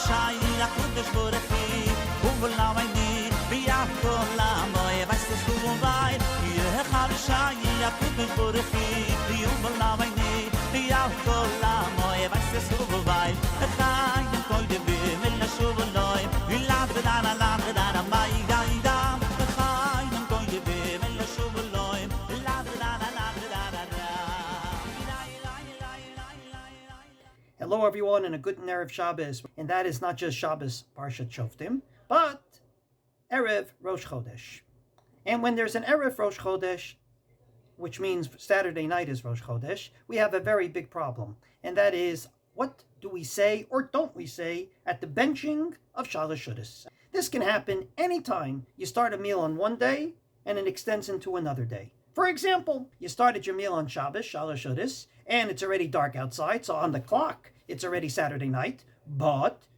Shai Yakudesh Borechi Uvelam Aini Biyakol Lamoy Vaistes Uvai Yechal Shai Yakudesh Borechi Uvelam Aini Biyakol Lamoy Vaistes Uvai Chayim Kol Devim El Shuvoloi Ladredana Ladredana Mai Gaida Chayim Kol Devim El Shuvoloi Ladredana Ladredana. Hello everyone and a good Erev Shabbos. And that is not just Shabbos Parshat Shoftim, but Erev Rosh Chodesh. And when there's an Erev Rosh Chodesh, which means Saturday night is Rosh Chodesh, we have a very big problem. And that is, what do we say or don't we say at the benching of Shalosh Shudas? This can happen anytime you start a meal on one day and it extends into another day. For example, you started your meal on Shabbos, Shalosh Shudas, and it's already dark outside, so on the clock, it's already Saturday night, but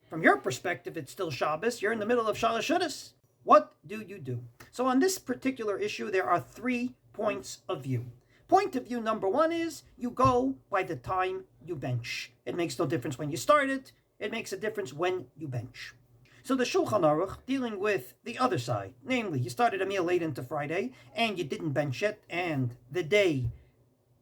from your perspective, it's still Shabbos, you're in the middle of Shalosh Shudas. What do you do? So on this particular issue, there are 3 points of view. Point of view number 1 is, you go by the time you bench. It makes no difference when you start it, it makes a difference when you bench. So the Shulchan Aruch, dealing with the other side, namely, you started a meal late into Friday, and you didn't bench it, and the day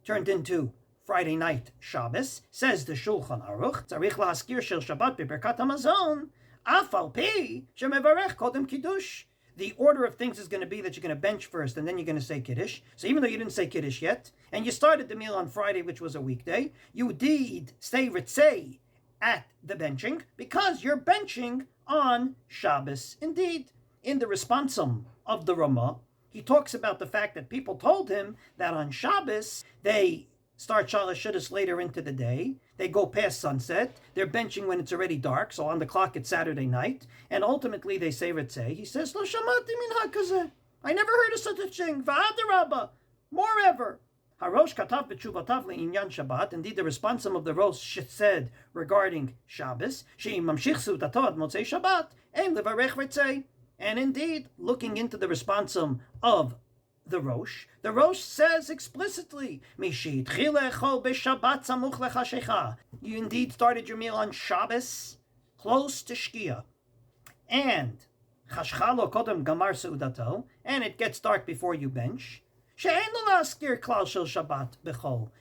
turned into Friday night Shabbos, says the Shulchan Aruch, Tzarich la'askir shel Shabbat beberkat hamazon, af al pi shemevarech kodem kiddush. The order of things is going to be that you're going to bench first, and then you're going to say Kiddush. So even though you didn't say Kiddush yet, and you started the meal on Friday, which was a weekday, you did say Ritzei at the benching, because you're benching on Shabbos. Indeed, in the responsum of the Ramah, he talks about the fact that people told him that on Shabbos, they start Shalosh Shudas later into the day, they go past sunset, they're benching when it's already dark, so on the clock it's Saturday night, and ultimately they say Ritzei. He says, Lo shamati min hakazeh. I never heard of such a thing. V'adarabba. Moreover, Harosh katav b'tshuvatav le'inyan Shabbat. Indeed, the responsum of the Rosh said regarding Shabbos, she'im mamshich sudato ad motzei Shabbat, ein levarech Ritzei. And indeed, looking into the responsum of the Rosh says explicitly, you indeed started your meal on Shabbos, close to Shkia, and and it gets dark before you bench.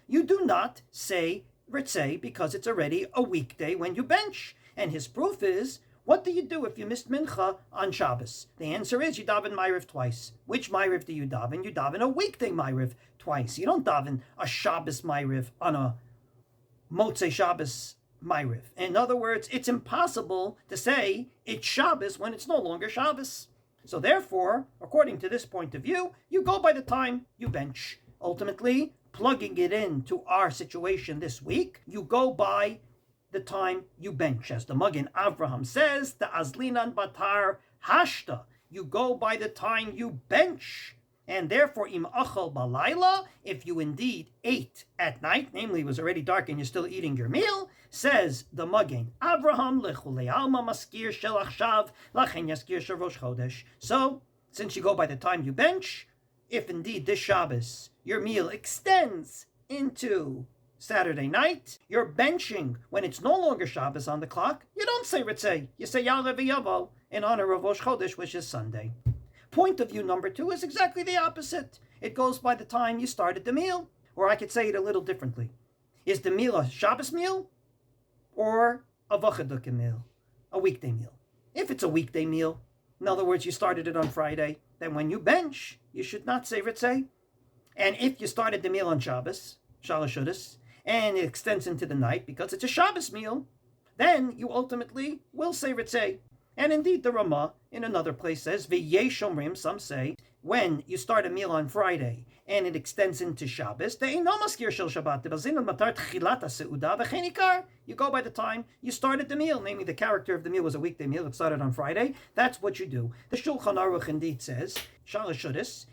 You do not say Ritzei because it's already a weekday when you bench. And his proof is, what do you do if you missed Mincha on Shabbos? The answer is you daven Ma'ariv twice. Which Ma'ariv do you daven? You daven a weekday Ma'ariv twice. You don't daven a Shabbos Ma'ariv on a Motzei Shabbos Ma'ariv. In other words, it's impossible to say it's Shabbos when it's no longer Shabbos. So therefore, according to this point of view, you go by the time you bench. Ultimately, plugging it into our situation this week, you go by the time you bench. As the Magen Avraham says, the Azlinan Batar Hashta, you go by the time you bench. And therefore, im achal balayla, if you indeed ate at night, namely it was already dark and you're still eating your meal, says the Magen Avraham, lechulei alma maskir shel achshav, lachen yaskir shel Rosh Chodesh. So, since you go by the time you bench, if indeed this Shabbos, your meal extends into Saturday night, you're benching when it's no longer Shabbos on the clock, you don't say Ritzei, you say Ya'aleh v'Yavo in honor of Rosh Chodesh, which is Sunday. Point of view number 2 is exactly the opposite. It goes by the time you started the meal. Or I could say it a little differently. Is the meal a Shabbos meal or a Vachaduka meal, a weekday meal? If it's a weekday meal, in other words, you started it on Friday, then when you bench, you should not say Ritzei. And if you started the meal on Shabbos, Shalosh Shudas, and it extends into the night because it's a Shabbos meal, then you ultimately will say Ritzei. And indeed, the Ramah in another place says, V'yesh omrim, some say, when you start a meal on Friday and it extends into Shabbos, you go by the time you started the meal, namely the character of the meal was a weekday meal, it started on Friday, that's what you do. The Shulchan Aruch indeed says, Shalosh Shudas,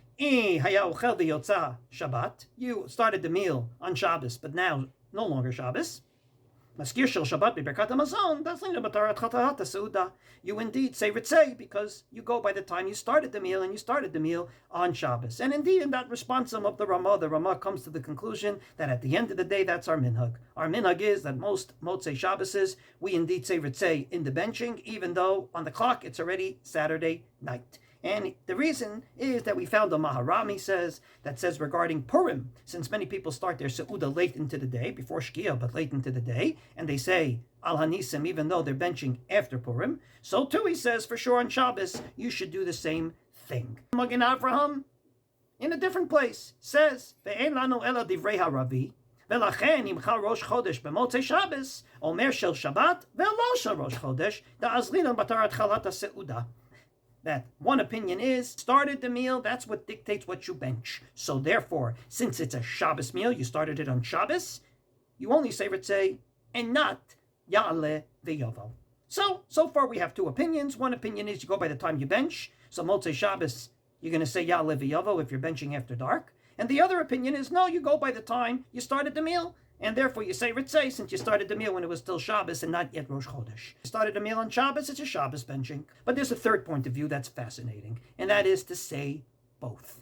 Shabbat, you started the meal on Shabbos, but now no longer Shabbos. Maskir shel Shabbat b'Birkat Hamazon, that's like b'Tarat Chatahat Seuda. You indeed say Ritzei because you go by the time you started the meal, and you started the meal on Shabbos. And indeed, in that responsum of the Ramah comes to the conclusion that at the end of the day, that's our minhag. Our minhag is that most Motzei Shabboses, we indeed say Ritzei in the benching, even though on the clock it's already Saturday night. And the reason is that we found a Maharami that says regarding Purim, since many people start their Seudah late into the day, before Shkia, but late into the day, and they say Al Hanisim even though they're benching after Purim, so too he says for sure on Shabbos, you should do the same thing. Magen Avraham, in a different place, says, Ve'en lanu ela divrei haravi, ולכן אם חל ראש חודש במוצאי שבס, אומר של שבת ולא של ראש חודש, דאזלינן בתר התחלת הסעודה. That one opinion is, started the meal, that's what dictates what you bench. So therefore, since it's a Shabbos meal, you started it on Shabbos, you only say Ritzei and not Ya'aleh V'Yovel. So far we have two opinions. One opinion is you go by the time you bench. So Motzei Shabbos, you're going to say Ya'aleh V'Yovel if you're benching after dark. And the other opinion is, no, you go by the time you started the meal. And therefore you say Ritzei since you started the meal when it was still Shabbos and not yet Rosh Chodesh. You started the meal on Shabbos, it's a Shabbos benching. But there's a third point of view that's fascinating, and that is to say both.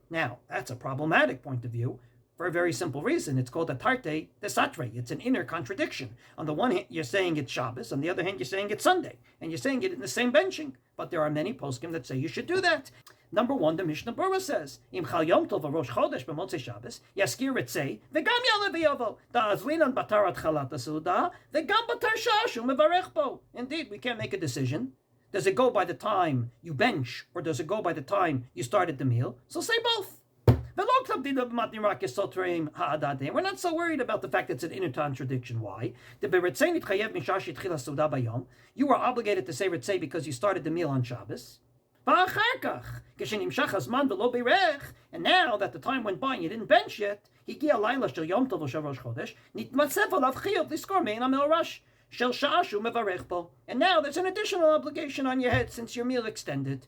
Now, that's a problematic point of view for a very simple reason. It's called a tarte desatre. It's an inner contradiction. On the one hand, you're saying it's Shabbos. On the other hand, you're saying it's Sunday. And you're saying it in the same benching. But there are many poskim that say you should do that. Number one, the Mishnah Berurah says, Im chal yom tov Rosh Chodesh b'motzei Shabbos, yaskir ritzei, v'gam ya'aleh v'yovel, da'azlinan batarat chalat ha'seudah, v'gam batar sha'ashu mevarech bo. Indeed, we can't make a decision. Does it go by the time you bench, or does it go by the time you started the meal? So say both. We're not so worried about the fact that it's an inner contradiction. Why? You were obligated to say ritzei because you started the meal on Shabbos. And now that the time went by and you didn't bench yet, and now there's an additional obligation on your head since your meal extended.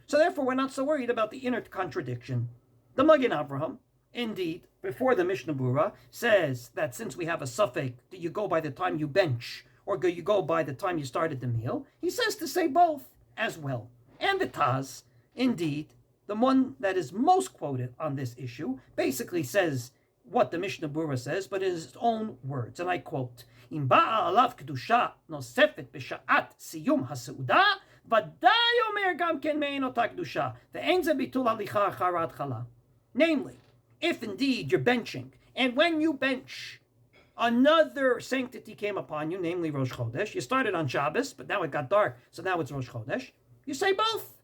So therefore we're not so worried about the inner contradiction. The Magen Avraham, indeed, before the Mishnah Berurah, says that since we have a suffix, do you go by the time you bench, or do you go by the time you started the meal? He says to say both as well. And the Taz, indeed, the one that is most quoted on this issue, basically says what the Mishnah Berurah says, but in his own words. And I quote, Im ba'a alav kedusha nosefet b'sha'at siyum ha'seudah, v'day omer gam ken me'en ota kedusha, ve'en ze bitul halicha achar hatchala. Namely, if indeed you're benching, and when you bench, another sanctity came upon you, namely Rosh Chodesh. You started on Shabbos, but now it got dark, so now it's Rosh Chodesh. You say both.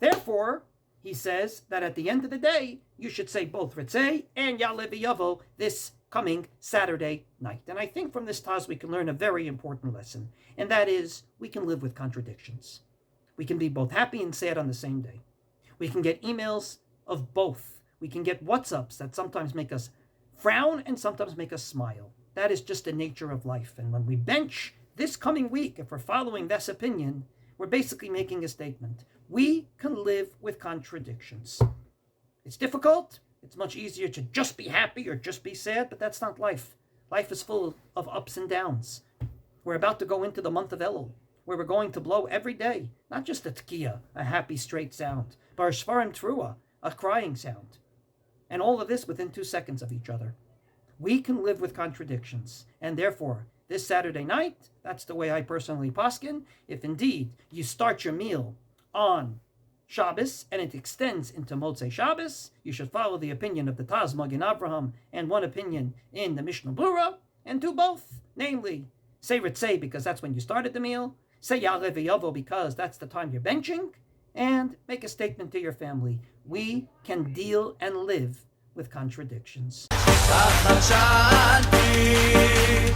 Therefore, he says that at the end of the day, you should say both Ritzei and Ya'aleh V'Yovel this coming Saturday night. And I think from this Taz we can learn a very important lesson, and that is we can live with contradictions. We can be both happy and sad on the same day. We can get emails of both. We can get WhatsApps that sometimes make us frown and sometimes make us smile. That is just the nature of life. And when we bench this coming week, if we're following this opinion, we're basically making a statement. We can live with contradictions. It's difficult. It's much easier to just be happy or just be sad, but that's not life. Life is full of ups and downs. We're about to go into the month of Elul, where we're going to blow every day, not just a tkiya, a happy straight sound, but a shvarim trua, a crying sound. And all of this within 2 seconds of each other. We can live with contradictions, and therefore, this Saturday night, that's the way I personally paskin. If indeed you start your meal on Shabbos and it extends into Motzei Shabbos, you should follow the opinion of the Taz Magen Avraham and one opinion in the Mishnah Berurah, and do both. Namely, say Ritzei because that's when you started the meal, say Ya'aleh V'Yovel because that's the time you're benching, and make a statement to your family. We can deal and live with contradictions. Let me